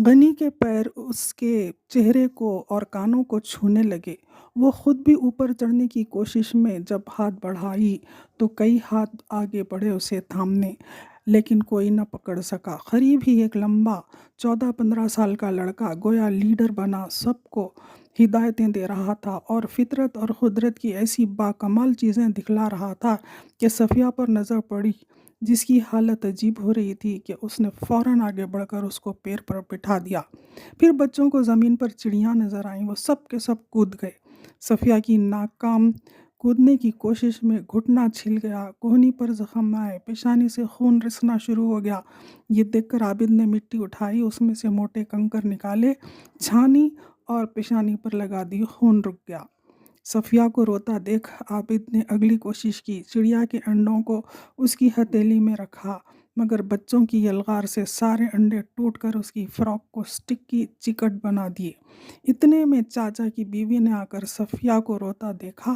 غنی کے پیر اس کے چہرے کو اور کانوں کو چھونے لگے۔ وہ خود بھی اوپر چڑھنے کی کوشش میں جب ہاتھ بڑھائی تو کئی ہاتھ آگے بڑھے اسے تھامنے، لیکن کوئی نہ پکڑ سکا۔ قریب ہی ایک لمبا 14-15 سال کا لڑکا گویا لیڈر بنا سب کو ہدایتیں دے رہا تھا اور فطرت اور قدرت کی ایسی باکمال چیزیں دکھلا رہا تھا کہ صفیہ پر نظر پڑی، جس کی حالت عجیب ہو رہی تھی کہ اس نے فوراً آگے بڑھ کر اس کو پیر پر بٹھا دیا۔ پھر بچوں کو زمین پر چڑیاں نظر آئیں، وہ سب کے سب کود گئے۔ صفیہ کی ناکام کودنے کی کوشش میں گھٹنا چھل گیا، کوہنی پر زخم آئے، پیشانی سے خون رسنا شروع ہو گیا۔ یہ دیکھ کر عابد نے مٹی اٹھائی، اس میں سے موٹے کنکر نکالے، چھانی اور پیشانی پر لگا دی، خون رک گیا۔ صفیہ کو روتا دیکھ عابد نے اگلی کوشش کی، چڑیا کے انڈوں کو اس کی ہتھیلی میں رکھا، مگر بچوں کی یلغار سے سارے انڈے ٹوٹ کر اس کی فراک کو سٹک کی چکٹ بنا دیے۔ اتنے میں چاچا کی بیوی نے آ کر صفیہ کو روتا دیکھا،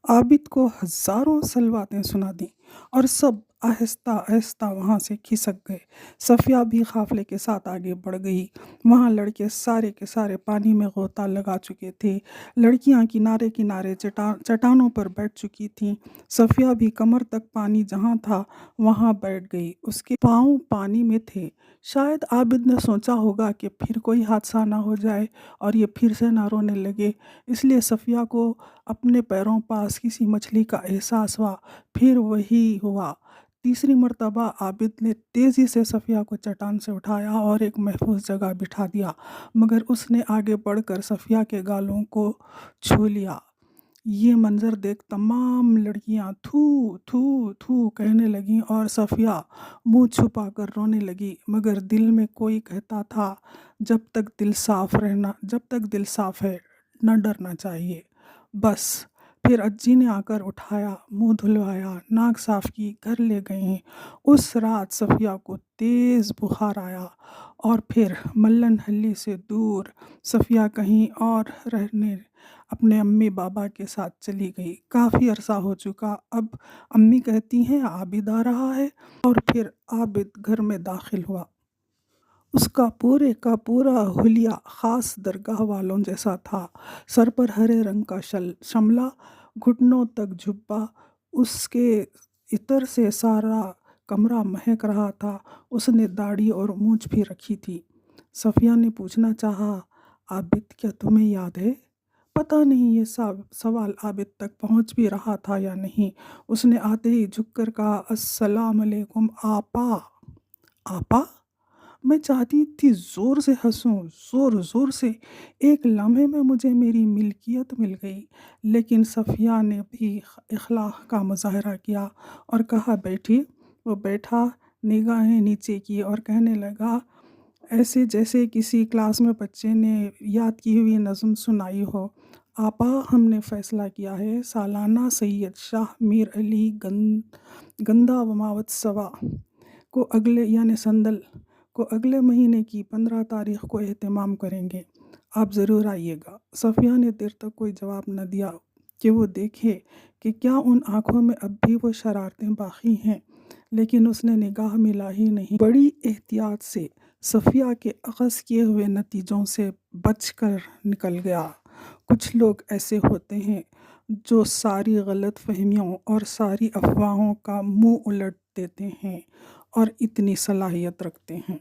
عابد کو ہزاروں سلواتیں سنا دیں اور سب آہستہ آہستہ وہاں سے کھسک گئے۔ صفیہ بھی قافلے کے ساتھ آگے بڑھ گئی۔ وہاں لڑکے سارے کے سارے پانی میں غوطہ لگا چکے تھے، لڑکیاں کنارے کنارے چٹانوں پر بیٹھ چکی تھیں۔ صفیہ بھی کمر تک پانی جہاں تھا وہاں بیٹھ گئی، اس کے پاؤں پانی میں تھے۔ شاید عابد نے سوچا ہوگا کہ پھر کوئی حادثہ نہ ہو جائے اور یہ پھر سے نہ رونے لگے، اس لیے صفیہ کو اپنے پیروں پاس کسی مچھلی کا احساس ہوا۔ پھر وہی ہوا۔ تیسری مرتبہ عابد نے تیزی سے صفیہ کو چٹان سے اٹھایا اور ایک محفوظ جگہ بٹھا دیا، مگر اس نے آگے بڑھ کر صفیہ کے گالوں کو چھو لیا۔ یہ منظر دیکھ تمام لڑکیاں تھو تھو تھو کہنے لگیں اور صفیہ منہ چھپا کر رونے لگی، مگر دل میں کوئی کہتا تھا جب تک دل صاف ہے نہ ڈرنا چاہیے۔ بس پھر اجی نے آ کر اٹھایا، منہ دھلوایا، ناک صاف کی، گھر لے گئے۔ اس رات صفیہ کو تیز بخار آیا اور پھر ملن ہلی سے دور صفیہ کہیں اور رہنے اپنے امی بابا کے ساتھ چلی گئی۔ کافی عرصہ ہو چکا، اب امی کہتی ہیں عابد آ رہا ہے، اور پھر عابد گھر میں داخل ہوا۔ اس کا پورے کا پورا حلیہ خاص درگاہ والوں جیسا تھا، سر پر ہرے رنگ کا شملہ، گھٹنوں تک جھبا، اس کے عطر سے سارا کمرہ مہک رہا تھا۔ اس نے داڑھی اور مونچھ بھی رکھی تھی۔ صفیہ نے پوچھنا چاہا، عابد کیا تمہیں یاد ہے؟ پتہ نہیں یہ سوال عابد تک پہنچ بھی رہا تھا یا نہیں۔ اس نے آتے ہی جھک کر کہا، السلام علیکم آپا۔ آپا؟ میں چاہتی تھی زور سے ہنسوں، زور زور سے، ایک لمحے میں مجھے میری ملکیت مل گئی، لیکن صفیہ نے بھی اخلاق کا مظاہرہ کیا اور کہا بیٹھی۔ وہ بیٹھا، نگاہیں نیچے کی اور کہنے لگا ایسے جیسے کسی کلاس میں بچے نے یاد کی ہوئی نظم سنائی ہو، آپا ہم نے فیصلہ کیا ہے سالانہ سید شاہ میر علی گندا وماوت سوا کو سندل کو اگلے مہینے کی 15 تاریخ کو اہتمام کریں گے، آپ ضرور آئیے گا۔ صفیہ نے دیر تک کوئی جواب نہ دیا کہ وہ دیکھے کہ کیا ان آنکھوں میں اب بھی وہ شرارتیں باقی ہیں، لیکن اس نے نگاہ ملا ہی نہیں۔ بڑی احتیاط سے صفیہ کے اخذ کیے ہوئے نتیجوں سے بچ کر نکل گیا۔ کچھ لوگ ایسے ہوتے ہیں جو ساری غلط فہمیوں اور ساری افواہوں کا منہ الٹ دیتے ہیں اور اتنی صلاحیت رکھتے ہیں۔